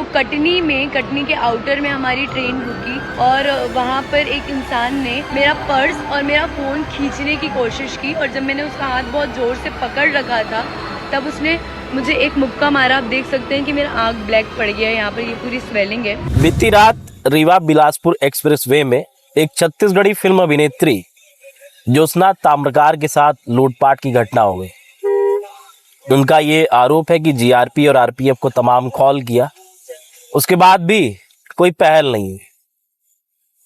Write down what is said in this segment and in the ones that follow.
तो कटनी के आउटर में हमारी ट्रेन रुकी और वहाँ पर एक इंसान ने मेरा पर्स और मेरा फ़ोन खींचने की कोशिश की और जब मैंने उसका हाथ बहुत ज़ोर से पकड़ रखा था तब उसने मुझे एक मुक्का मारा। आप देख सकते हैं कि मेरा आँख ब्लैक पड़ गया है, यहाँ पर ये पूरी स्वेलिंग है। बीती रात रीवा बिलासपुर एक्सप्रेसवे में एक छत्तीसगढ़ी फिल्म अभिनेत्री ज्योत्सना ताम्रकार के साथ लूटपाट की घटना हो गई। उनका ये आरोप है कि जीआरपी और आरपीएफ को तमाम कॉल किया, उसके बाद भी कोई पहल नहीं हुई।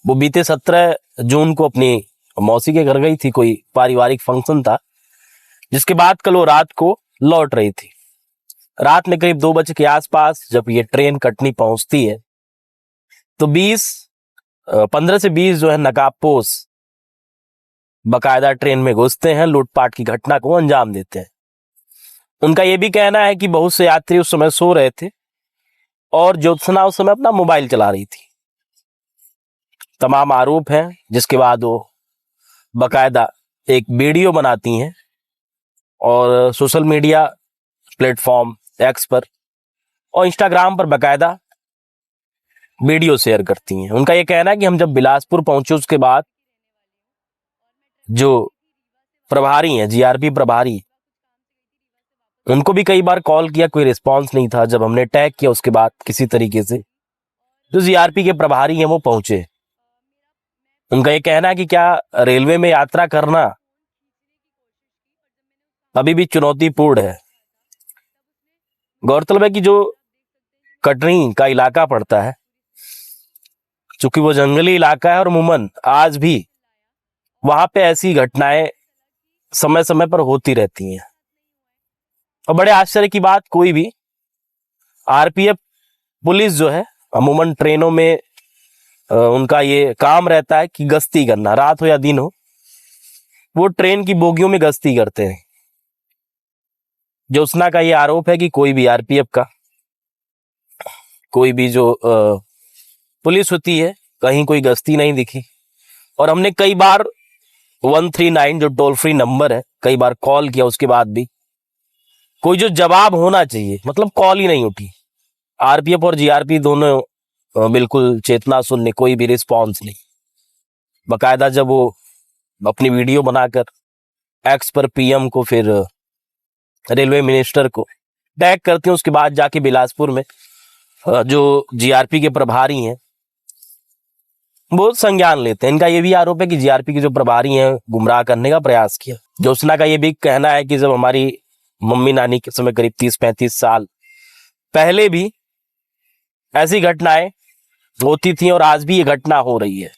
वो बीते 17 जून को अपनी मौसी के घर गई थी, कोई पारिवारिक फंक्शन था, जिसके बाद कल वो रात को लौट रही थी। रात में करीब 2 बजे के आसपास जब ये ट्रेन कटनी पहुंचती है तो 15 से 20 जो है नकाबपोश बकायदा ट्रेन में घुसते हैं, लूटपाट की घटना को अंजाम देते हैं। उनका यह भी कहना है कि बहुत से यात्री उस समय सो रहे थे और ज्योत्सना उस समय अपना मोबाइल चला रही थी। तमाम आरोप हैं, जिसके बाद वो बकायदा एक वीडियो बनाती हैं और सोशल मीडिया प्लेटफॉर्म एक्स पर और इंस्टाग्राम पर बकायदा वीडियो शेयर करती हैं। उनका यह कहना है कि हम जब बिलासपुर पहुंचे उसके बाद जो प्रभारी हैं, जीआरपी प्रभारी, उनको भी कई बार कॉल किया, कोई रिस्पांस नहीं था। जब हमने टैग किया उसके बाद किसी तरीके से जो जीआरपी के प्रभारी हैं वो पहुंचे। उनका ये कहना है कि क्या रेलवे में यात्रा करना अभी भी चुनौतीपूर्ण है। गौरतलब है कि जो कटनी का इलाका पड़ता है, चूंकि वो जंगली इलाका है और अमूमन आज भी वहां पे ऐसी घटनाएं समय समय पर होती रहती हैं। और बड़े आश्चर्य की बात, कोई भी आरपीएफ पुलिस जो है अमूमन ट्रेनों में उनका ये काम रहता है कि गश्ती करना, रात हो या दिन हो, वो ट्रेन की बोगियों में गश्ती करते हैं। ज्योत्सना का ये आरोप है कि कोई भी आरपीएफ का कोई भी जो पुलिस होती है कहीं कोई गश्ती नहीं दिखी। और हमने कई बार 139 जो टोल फ्री नंबर है कई बार कॉल किया, उसके बाद भी कोई जो जवाब होना चाहिए, मतलब कॉल ही नहीं उठी। आरपीएफ और जीआरपी दोनों बिल्कुल चेतना शून्य, कोई भी रिस्पॉन्स नहीं। बकायदा जब वो अपनी वीडियो बनाकर एक्स पर पीएम को फिर रेलवे मिनिस्टर को टैग करते हैं, उसके बाद जाके बिलासपुर में जो जीआरपी के प्रभारी हैं वो संज्ञान लेते हैं। इनका ये भी आरोप है कि जीआरपी के जो प्रभारी हैं गुमराह करने का प्रयास किया। ज्योत्सना का ये भी कहना है कि जब हमारी मम्मी नानी के समय करीब 30-35 साल पहले भी ऐसी घटनाएं होती थी और आज भी ये घटना हो रही है।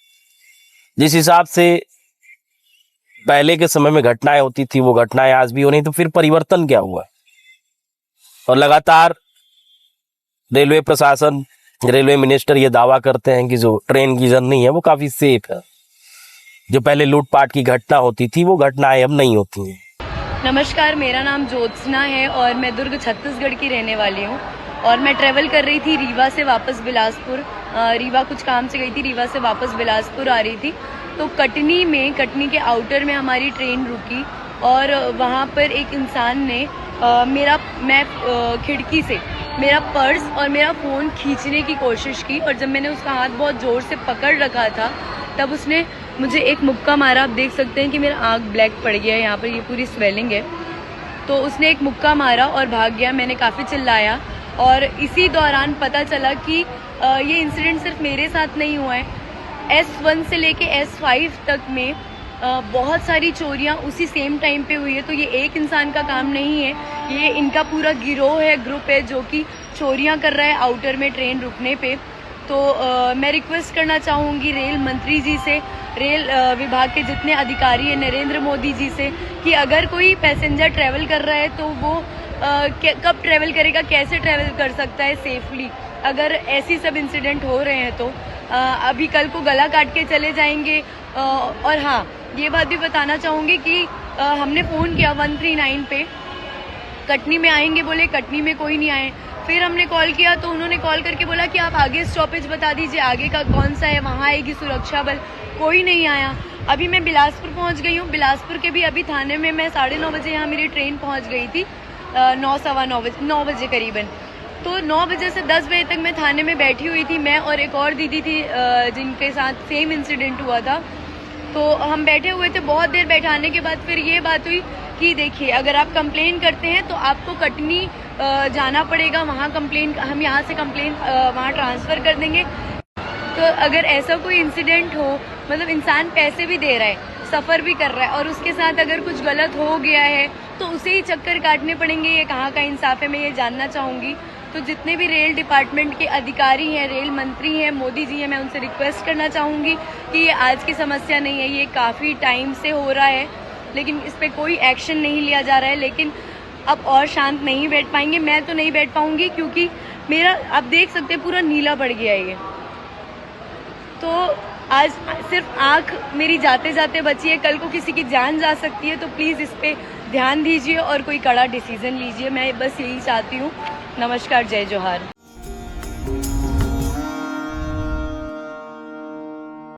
जिस हिसाब से पहले के समय में घटनाएं होती थी वो घटनाएं आज भी हो रही, तो फिर परिवर्तन क्या हुआ? और लगातार रेलवे प्रशासन, रेलवे मिनिस्टर ये दावा करते हैं कि जो ट्रेन की जर्नी है वो काफी सेफ है। जो पहले लूटपाट की घटना होती थी वो घटनाएं अब नहीं होती हैं। नमस्कार, मेरा नाम ज्योत्सना है और मैं दुर्ग छत्तीसगढ़ की रहने वाली हूँ और मैं ट्रैवल कर रही थी रीवा से वापस बिलासपुर। रीवा कुछ काम से गई थी, रीवा से वापस बिलासपुर आ रही थी तो कटनी के आउटर में हमारी ट्रेन रुकी और वहाँ पर एक इंसान ने मैं खिड़की से मेरा पर्स और मेरा फ़ोन खींचने की कोशिश की और जब मैंने उसका हाथ बहुत ज़ोर से पकड़ रखा था तब उसने मुझे एक मुक्का मारा। आप देख सकते हैं कि मेरा आँख ब्लैक पड़ गया है, यहाँ पर ये पूरी स्वेलिंग है। तो उसने एक मुक्का मारा और भाग गया। मैंने काफ़ी चिल्लाया और इसी दौरान पता चला कि ये इंसिडेंट सिर्फ मेरे साथ नहीं हुआ है। S1 से लेके S5 तक में बहुत सारी चोरियां उसी सेम टाइम पे हुई है। तो ये एक इंसान का काम नहीं है, ये इनका पूरा गिरोह है, ग्रुप है जो कि चोरियां कर रहा है आउटर में ट्रेन रुकने पे। तो मैं रिक्वेस्ट करना चाहूँगी रेल मंत्री जी से, रेल विभाग के जितने अधिकारी हैं, नरेंद्र मोदी जी से, कि अगर कोई पैसेंजर ट्रैवल कर रहा है तो वो कब ट्रैवल करेगा, कैसे ट्रैवल कर सकता है सेफली, अगर ऐसी सब इंसिडेंट हो रहे हैं तो अभी कल को गला काट के चले जाएंगे। और हाँ, ये बात भी बताना चाहूँगी कि हमने फ़ोन किया 139 पे, कटनी में आएंगे बोले, कटनी में कोई नहीं आए। फिर हमने कॉल किया तो उन्होंने कॉल करके बोला कि आप आगे स्टॉपेज बता दीजिए, आगे का कौन सा है, वहाँ आएगी सुरक्षा बल। कोई नहीं आया। अभी मैं बिलासपुर पहुँच गई हूँ। बिलासपुर के भी अभी थाने में मैं 9:30 बजे यहाँ मेरी ट्रेन पहुँच गई थी, 9 सवा 9 बजे करीबन। तो 9 बजे से 10 बजे तक मैं थाने में बैठी हुई थी, मैं और एक और दीदी थी जिनके साथ सेम इंसिडेंट हुआ था। तो हम बैठे हुए थे, बहुत देर बैठाने के बाद फिर ये बात हुई कि देखिए अगर आप कंप्लेन करते हैं तो आपको कटनी जाना पड़ेगा, वहाँ कंप्लेन, हम यहाँ से कंप्लेन वहाँ ट्रांसफ़र कर देंगे। तो अगर ऐसा कोई इंसिडेंट हो, मतलब इंसान पैसे भी दे रहा है, सफ़र भी कर रहा है और उसके साथ अगर कुछ गलत हो गया है तो उसे ही चक्कर काटने पड़ेंगे, ये कहाँ का इंसाफ है, मैं ये जानना चाहूँगी। तो जितने भी रेल डिपार्टमेंट के अधिकारी हैं, रेल मंत्री हैं, मोदी जी हैं, मैं उनसे रिक्वेस्ट करना चाहूँगी कि ये आज की समस्या नहीं है, ये काफ़ी टाइम से हो रहा है लेकिन इस पर कोई एक्शन नहीं लिया जा रहा है। लेकिन अब और शांत नहीं बैठ पाएंगे, मैं तो नहीं बैठ पाऊँगी क्योंकि मेरा, आप देख सकते हैं, पूरा नीला पड़ गया है ये। तो आज सिर्फ आँख मेरी जाते जाते बची है, कल को किसी की जान जा सकती है, तो प्लीज़ इस पे ध्यान दीजिए और कोई कड़ा डिसीजन लीजिए, मैं बस यही चाहती हूँ। नमस्कार, जय जोहार।